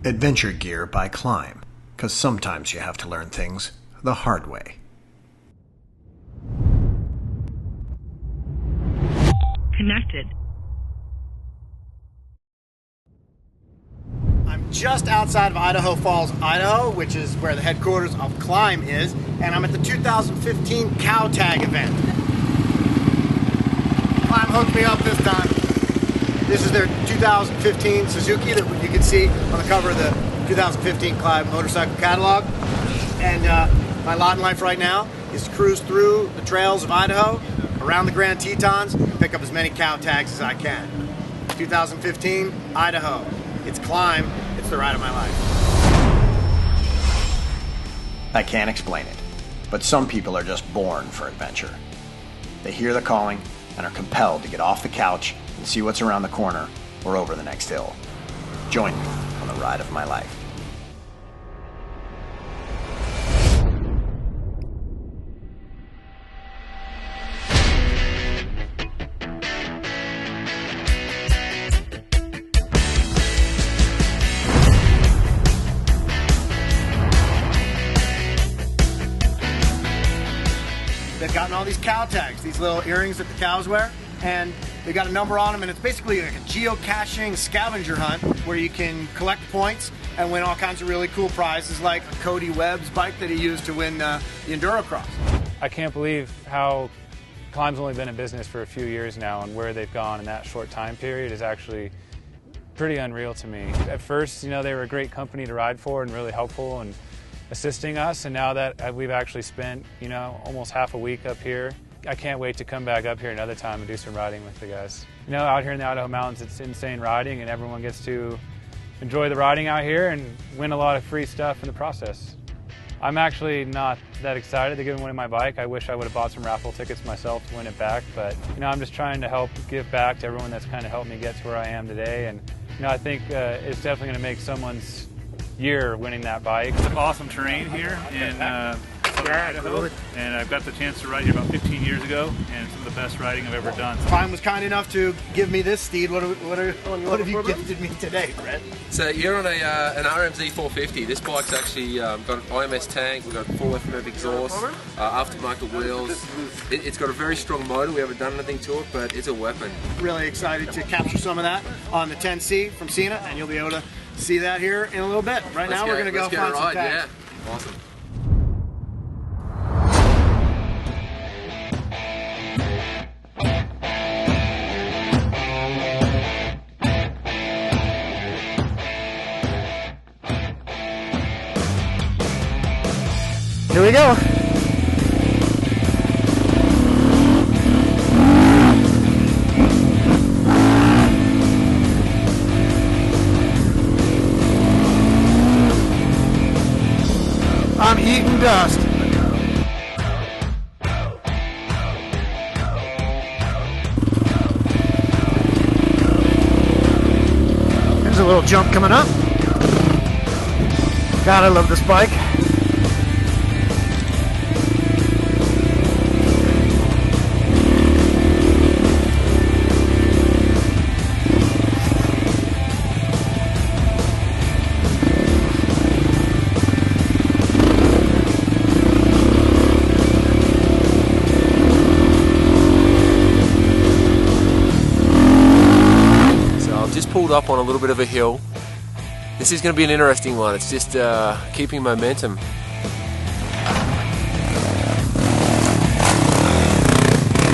Adventure Gear by Klim, because sometimes you have to learn things the hard way. Connected. I'm just outside of Idaho Falls, Idaho, which is where the headquarters of Klim is, and I'm at the 2015 Cowtag event. Klim hooked me up this time. This is their 2015 Suzuki that you can see on the cover of the 2015 Klim motorcycle catalog. And my lot in life right now is to cruise through the trails of Idaho, around the Grand Tetons, and pick up as many Cowtags as I can. 2015, Idaho. It's Klim. It's the ride of my life. I can't explain it, but some people are just born for adventure. They hear the calling and are compelled to get off the couch and see what's around the corner or over the next hill. Join me on the ride of my life. They've gotten all these cow tags, these little earrings that the cows wear, and they got a number on them, and it's basically like a geocaching scavenger hunt where you can collect points and win all kinds of really cool prizes, like Cody Webb's bike that he used to win the Endurocross. I can't believe how Klim's only been in business for a few years now, and where they've gone in that short time period is actually pretty unreal to me. At first, you know, they were a great company to ride for and really helpful and assisting us, and now that we've actually spent, you know, almost half a week up here, I can't wait to come back up here another time and do some riding with the guys. You know, out here in the Idaho mountains, it's insane riding, and everyone gets to enjoy the riding out here and win a lot of free stuff in the process. I'm actually not that excited to give away my bike. I wish I would have bought some raffle tickets myself to win it back, but you know, I'm just trying to help give back to everyone that's kind of helped me get to where I am today, and you know, I think it's definitely going to make someone's year winning that bike. It's an awesome terrain here in Southern Idaho, and I've got the chance to ride here about 15 years ago, and some of the best riding I've ever done. Klim was kind enough to give me this steed. What have you gifted me today, Brett? So you're on an RMZ 450. This bike's actually got an IMS tank, we've got full FMF exhaust, aftermarket wheels. It's got a very strong motor. We haven't done anything to it, but it's a weapon. Really excited to capture some of that on the 10C from Cena, and you'll be able to see that here in a little bit. Right now we're going to go find some tags. Yeah, awesome. Here we go. I'm eating dust. There's a little jump coming up. God, I love this bike. Just pulled up on a little bit of a hill. This is going to be an interesting one. It's just keeping momentum.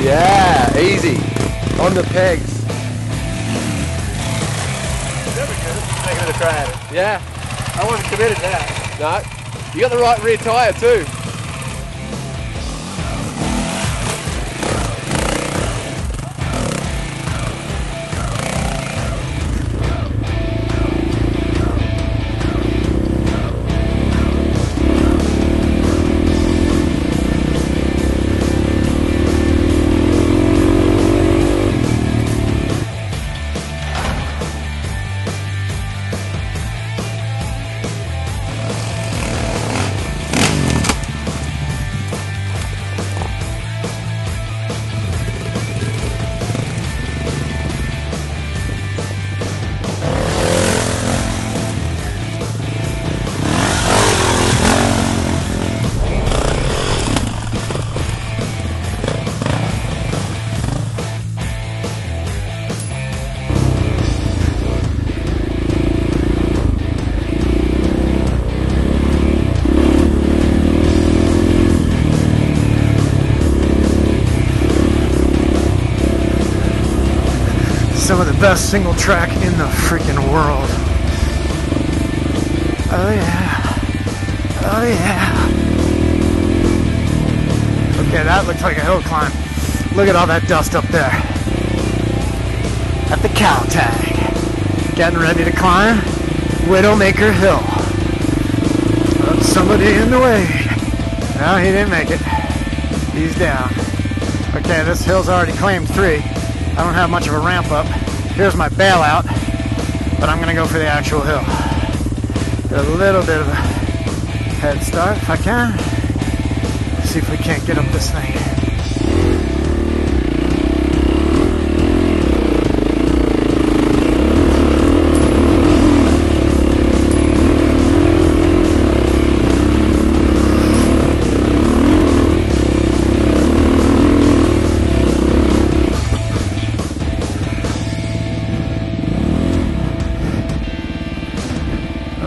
Yeah, easy. On the pegs. That was good. Making it a try at it. Yeah. I wasn't committed to that. No. You got the right rear tyre too. some of the best single track in the freaking world. Oh yeah. Oh yeah. Okay, that looks like a hill climb. Look at all that dust up there. At the Cowtag. Getting ready to climb Widowmaker Hill. Oh, somebody in the way. No, he didn't make it. He's down. Okay, this hill's already claimed 3. I don't have much of a ramp up. Here's my bailout, but I'm gonna go for the actual hill. Get a little bit of a head start if I can. See if we can't get up this thing.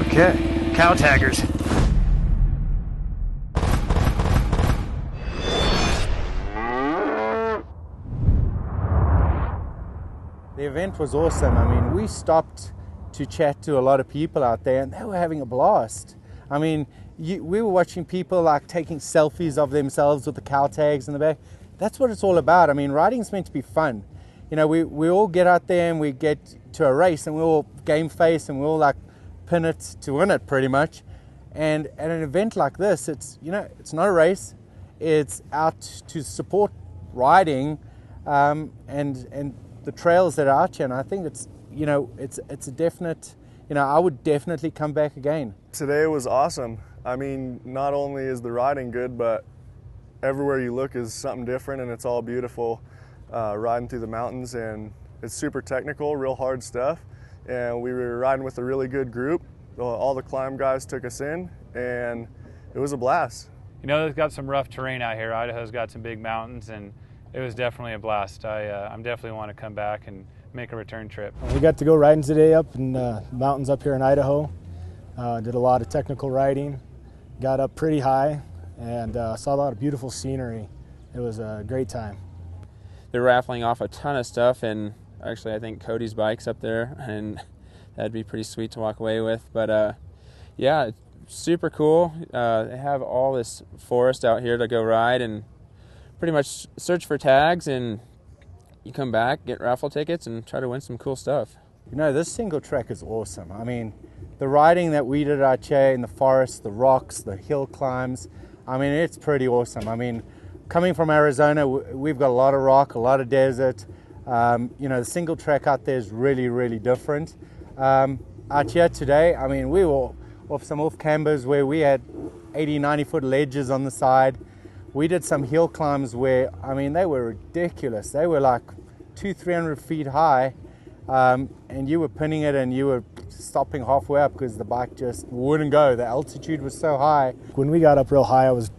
Okay, Cowtaggers. The event was awesome. I mean, we stopped to chat to a lot of people out there and they were having a blast. I mean, we were watching people like taking selfies of themselves with the Cowtags in the back. That's what it's all about. I mean, riding's meant to be fun. You know, we all get out there and we get to a race and we all game face and we all like pin it to win it pretty much. And at an event like this, it's, you know, it's not a race. It's out to support riding and the trails that are out here. And I think it's, you know, it's a definite, you know, I would definitely come back again. Today was awesome. I mean, not only is the riding good, but everywhere you look is something different and it's all beautiful. Riding through the mountains, and it's super technical, real hard stuff. And we were riding with a really good group. All the climb guys took us in and it was a blast. You know, it's got some rough terrain out here. Idaho's got some big mountains and it was definitely a blast. I'm definitely want to come back and make a return trip. We got to go riding today up in the mountains up here in Idaho. Did a lot of technical riding, got up pretty high and saw a lot of beautiful scenery. It was a great time. They're raffling off a ton of stuff, and actually I think Cody's bike's up there and that'd be pretty sweet to walk away with. But yeah, super cool. They have all this forest out here to go ride and pretty much search for tags, and you come back, get raffle tickets and try to win some cool stuff. You know, this single track is awesome. I mean, the riding that we did out here in the forest, the rocks, the hill climbs, I mean, it's pretty awesome. I mean, coming from Arizona, we've got a lot of rock, a lot of desert. You know, the single track out there is really, really different. Out here today, I mean, we were off some off-cambers where we had 80, 90-foot ledges on the side. We did some hill climbs where, I mean, they were ridiculous. They were like 200-300 feet high, and you were pinning it and you were stopping halfway up because the bike just wouldn't go. The altitude was so high. When we got up real high, I was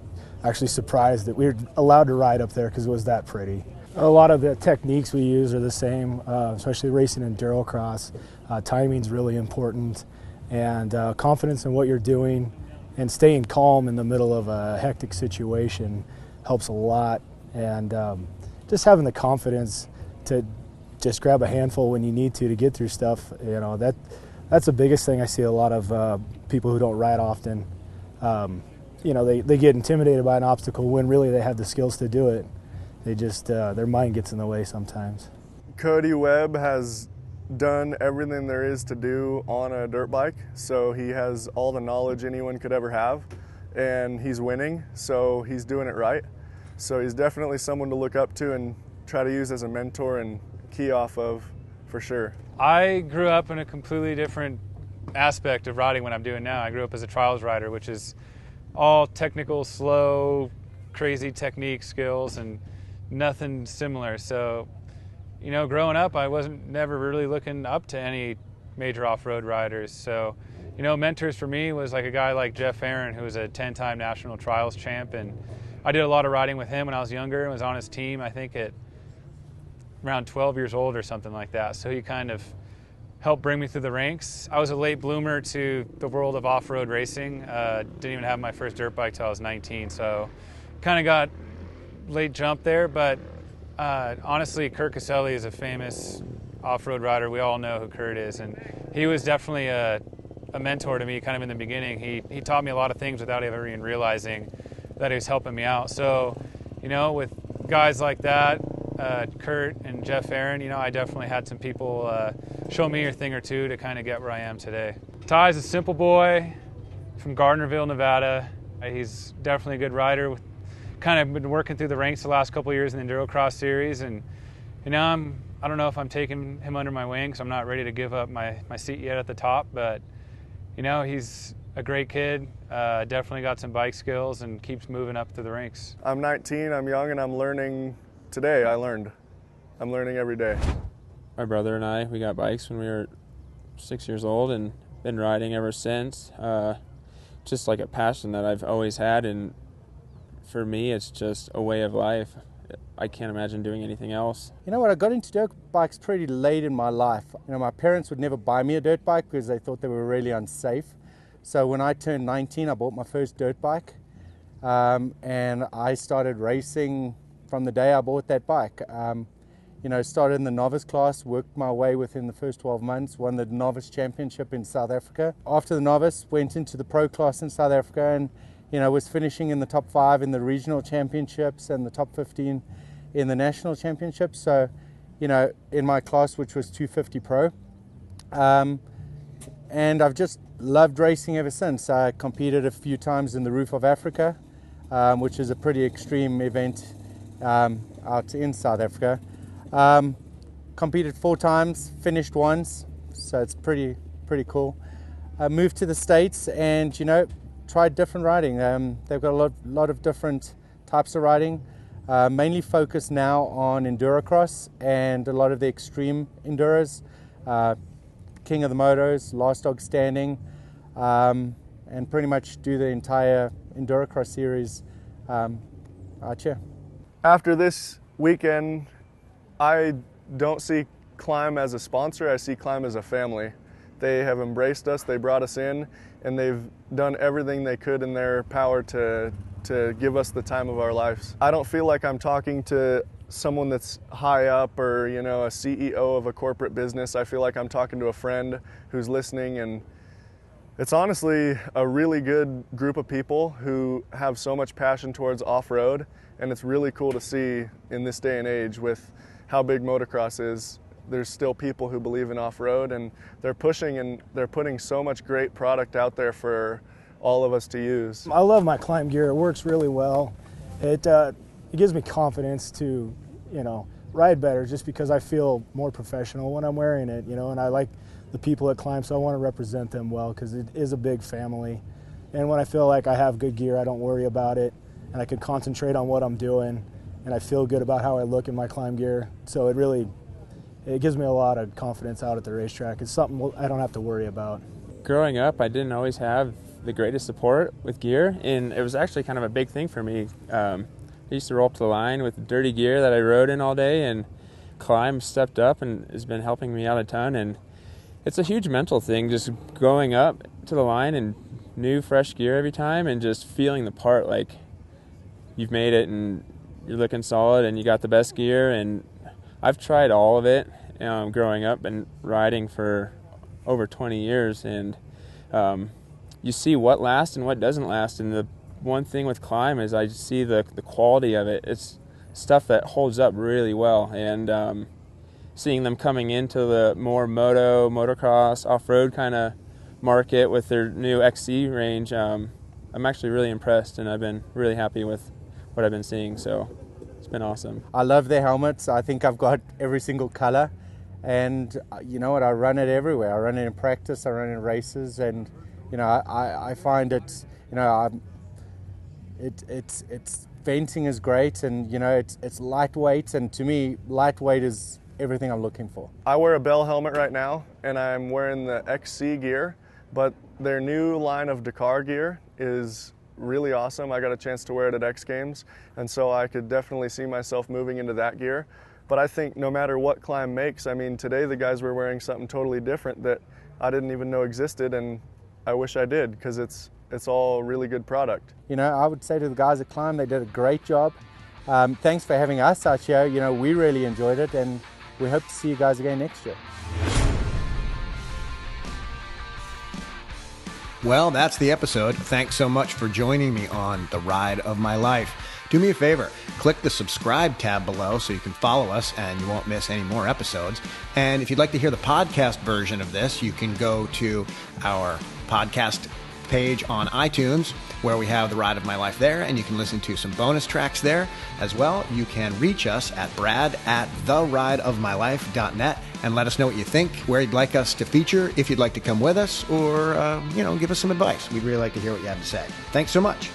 actually surprised that we were allowed to ride up there because it was that pretty. A lot of the techniques we use are the same, especially racing Endurocross. Timing's really important, and confidence in what you're doing and staying calm in the middle of a hectic situation helps a lot. And just having the confidence to just grab a handful when you need to get through stuff, you know, that's the biggest thing I see a lot of people who don't ride often. You know, they get intimidated by an obstacle when really they have the skills to do it. They just, their mind gets in the way sometimes. Cody Webb has done everything there is to do on a dirt bike, so he has all the knowledge anyone could ever have, and he's winning, so he's doing it right. So he's definitely someone to look up to and try to use as a mentor and key off of, for sure. I grew up in a completely different aspect of riding what I'm doing now. I grew up as a trials rider, which is all technical, slow, crazy technique skills and nothing similar. So, you know, growing up, I wasn't never really looking up to any major off-road riders. So, you know, mentors for me was like a guy like Jeff Aaron, who was a 10-time national trials champ, and I did a lot of riding with him when I was younger and was on his team, I think at around 12 years old or something like that. So he kind of helped bring me through the ranks. I was a late bloomer to the world of off-road racing. Didn't even have my first dirt bike till I was 19, so kind of got late jump there. But honestly, Kurt Caselli is a famous off-road rider. We all know who Kurt is, and he was definitely a mentor to me kind of in the beginning. He taught me a lot of things without ever even realizing that he was helping me out. So, you know, with guys like that, Kurt and Jeff Aaron, you know, I definitely had some people show me a thing or two to kind of get where I am today. Ty's a simple boy from Gardnerville, Nevada. He's definitely a good rider. Kind of been working through the ranks the last couple of years in the Endurocross series, and you know, I don't know if I'm taking him under my wing, so I'm not ready to give up my seat yet at the top, but you know, he's a great kid, definitely got some bike skills and keeps moving up through the ranks. I'm 19, I'm young, and I'm learning today. I'm learning every day. My brother and I, we got bikes when we were 6 years old and been riding ever since. Just like a passion that I've always had, and for me, it's just a way of life. I can't imagine doing anything else. You know what, I got into dirt bikes pretty late in my life. You know, my parents would never buy me a dirt bike because they thought they were really unsafe. So when I turned 19, I bought my first dirt bike. And I started racing from the day I bought that bike. You know, started in the novice class, worked my way within the first 12 months, won the novice championship in South Africa. After the novice, went into the pro class in South Africa and, you know, was finishing in the top 5 in the regional championships and the top 15 in the national championships. So, you know, in my class, which was 250 pro. And I've just loved racing ever since. I competed a few times in the Roof of Africa, which is a pretty extreme event out in South Africa. Competed 4 times, finished once, so it's pretty cool. I moved to the States and, you know, tried different riding. They've got a lot of different types of riding, mainly focused now on Endurocross and a lot of the extreme Enduros, King of the Motos, Last Dog Standing, and pretty much do the entire Endurocross series out here. After this weekend, I don't see Klim as a sponsor, I see Klim as a family. They have embraced us, they brought us in, and they've done everything they could in their power to give us the time of our lives. I don't feel like I'm talking to someone that's high up or, you know, a CEO of a corporate business. I feel like I'm talking to a friend who's listening, and it's honestly a really good group of people who have so much passion towards off-road, and it's really cool to see in this day and age with how big motocross is. There's still people who believe in off-road, and they're pushing and they're putting so much great product out there for all of us to use. I love my Klim gear. It works really well. It gives me confidence to, you know, ride better just because I feel more professional when I'm wearing it, you know, and I like the people at Klim, so I want to represent them well because it is a big family. And when I feel like I have good gear, I don't worry about it, and I can concentrate on what I'm doing, and I feel good about how I look in my Klim gear. So it gives me a lot of confidence out at the racetrack. It's something I don't have to worry about. Growing up, I didn't always have the greatest support with gear, and it was actually kind of a big thing for me. I used to roll up to the line with dirty gear that I rode in all day, and Klim stepped up and has been helping me out a ton. And it's a huge mental thing, just going up to the line in new, fresh gear every time and just feeling the part, like you've made it and you're looking solid and you got the best gear. And I've tried all of it growing up and riding for over 20 years, and you see what lasts and what doesn't last. And the one thing with Klim is I see the quality of it. It's stuff that holds up really well, and seeing them coming into the more motocross, off-road kind of market with their new XC range, I'm actually really impressed, and I've been really happy with what I've been seeing, so it's been awesome. I love their helmets. I think I've got every single color, and you know what, I run it everywhere. I run it in practice, I run it in races, and you know, I find it, you know, it's venting is great, and you know, it's lightweight, and to me, lightweight is everything I'm looking for. I wear a Bell helmet right now, and I'm wearing the XC gear, but their new line of Dakar gear is really awesome. I got a chance to wear it at X Games, and so I could definitely see myself moving into that gear. But I think no matter what Klim makes, I mean, today the guys were wearing something totally different that I didn't even know existed, and I wish I did, because it's all really good product. You know, I would say to the guys at Klim, they did a great job. Thanks for having us out here. You know, we really enjoyed it, and we hope to see you guys again next year. Well, that's the episode. Thanks so much for joining me on The Ride of My Life. Do me a favor, click the subscribe tab below so you can follow us and you won't miss any more episodes. And if you'd like to hear the podcast version of this, you can go to our podcast page on iTunes where we have The Ride of My Life there, and you can listen to some bonus tracks there as well. You can reach us at brad@therideofmylife.net and let us know what you think, where you'd like us to feature, if you'd like to come with us, or give us some advice. We'd really like to hear what you have to say. Thanks so much.